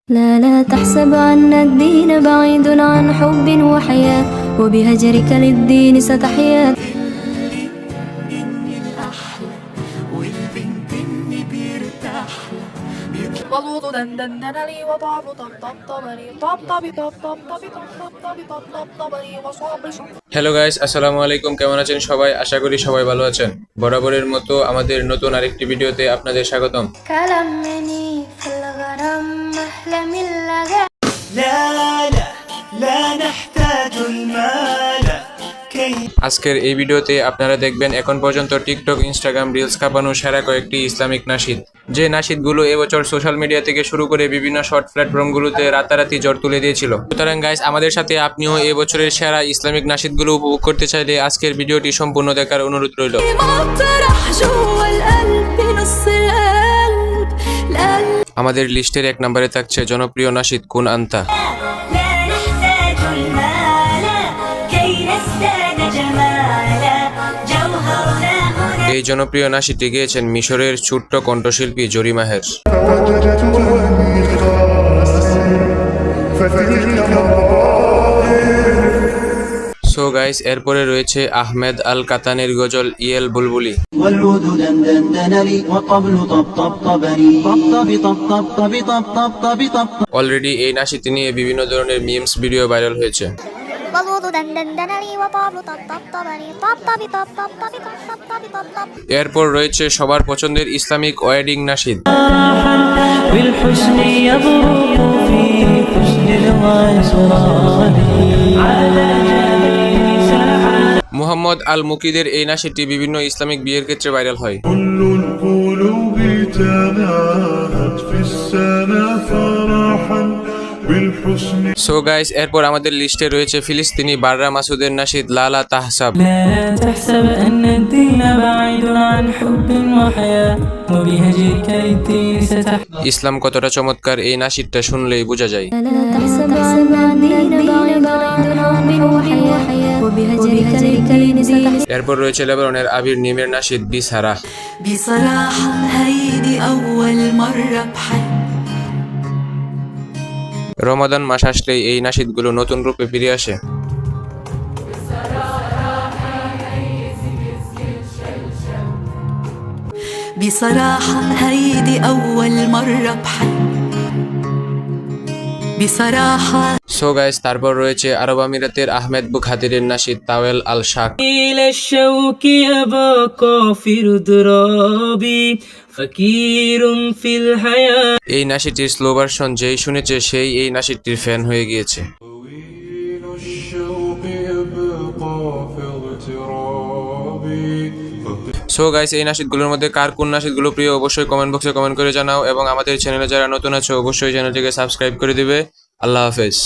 لا تحسب أن الدين بعيد عن حب وحياة وبهجرك للدين ستحيا والوضو دندن لي وطعم طبطبني طبطبي طبطبي طبطبي طبطبني وصابر hello guys, আসসালামু আলাইকুম। কেমন আছেন সবাই? আশা করি সবাই ভালো আছেন। বরাবরের মতো আমাদের নতুন আরেকটি ভিডিওতে আপনাদের স্বাগতম। كلمني في الغرام أحلى من اللغة لا لا لا نحتاج المال كي আজকের এই ভিডিওতে আপনারা দেখবেন এখন পর্যন্ত টিকটক, ইনস্টাগ্রাম রিলস কাঁপানো সেরা কয়েকটি ইসলামিক নাশিদ, যে নাশিদগুলো এবছর সোশ্যাল মিডিয়া থেকে শুরু করে বিভিন্ন শর্ট প্ল্যাটফর্মগুলোতে রাতারাতি ঝড় তুলে দিয়েছিল। সুতরাং গাইস, আমাদের সাথে আপনিও এবছরের সেরা ইসলামিক নাশিদগুলো উপভোগ করতে চাইলে আজকের ভিডিওটি সম্পূর্ণ দেখার অনুরোধ রইল। আমাদের লিস্টের এক নম্বরে থাকছে জনপ্রিয় নাশিদ কুন আন্তা। لا نحتاج المال كي نزداد جمالا جوهرنا هنا এই জনপ্রিয় নাশিদটি গেয়েছেন মিশরের ছোট্ট কণ্ঠশিল্পী জরি মাহের। فوجدت أني خاسر فتلك مراحل সো গাইস, এরপরে রয়েছে আহমেদ আল কাতানের গজল ইয়েল বুলবুলি। والعود دندن لي والطبل طبطبني طبطبي طبطبي طبطبي طبطبي অলরেডি এই নাশিদটি নিয়ে বিভিন্ন ধরনের মিমস ভিডিও ভাইরাল হয়েছে। والوضو دندن لي وطابل طبطبني طبطبي طبطبي طبطبي طبطبي এরপর রয়েছে সবার পছন্দের ইসলামিক ওয়েডিং নাশিদ। بالحسن يبرق في حسن الغزران على جميع ساحات মুহাম্মদ আল মুকিদের এই নাশিদটি বিভিন্ন ইসলামিক বিয়ের ক্ষেত্রে ভাইরাল হয়। كل القلوب تناهت في السنة فرحا بالحسن সো গাইস, এরপর আমাদের লিস্টে রয়েছে ফিলিস্তিনি বাররা মাসুদের নাশিদ লালা তাহসাব। لا تحسب أن الدين بعيد عن حب وحياة وبهجرك للدين ستحيا ইসলাম কতটা চমৎকার এই নাশিদটা শুনলেই বোঝা যায়। لا تحسب أن الدين بعيد عن حب وحياة وبهجرك للدين ستحيا এরপর রয়েছে লেবাননের আবির নিমের নাশিদ বিসারা। بصراحة هيدي أول مرة بحب রমাদান মাস আসলেই এই নাশিদগুলো নতুন রূপে ফিরে আসে। بصراحة هيدي أول مرة بحب بصراحة সো গাইস, তারপর রয়েছে আরব আমিরাতের আহমেদ বুখাতিরের নাশিদ তাওয়েল আল শাক। إلى الشوك يبقى في ضرابي فكير في الحياة এই নাশিদটির স্লো ভার্সন যেই শুনেছে সেই এই নাশিদটির ফ্যান হয়ে গিয়েছে। طويل الشوق يبقى في اغترابي সো গাইস, এই নাশিদগুলোর মধ্যে কার কোন নাশিদগুলো প্রিয় অবশ্যই কমেন্ট বক্সে কমেন্ট করে জানাও এবং আমাদের চ্যানেলে যারা নতুন আছে অবশ্যই চ্যানেলটিকে সাবস্ক্রাইব করে দিবে। আল্লাহ হাফেজ।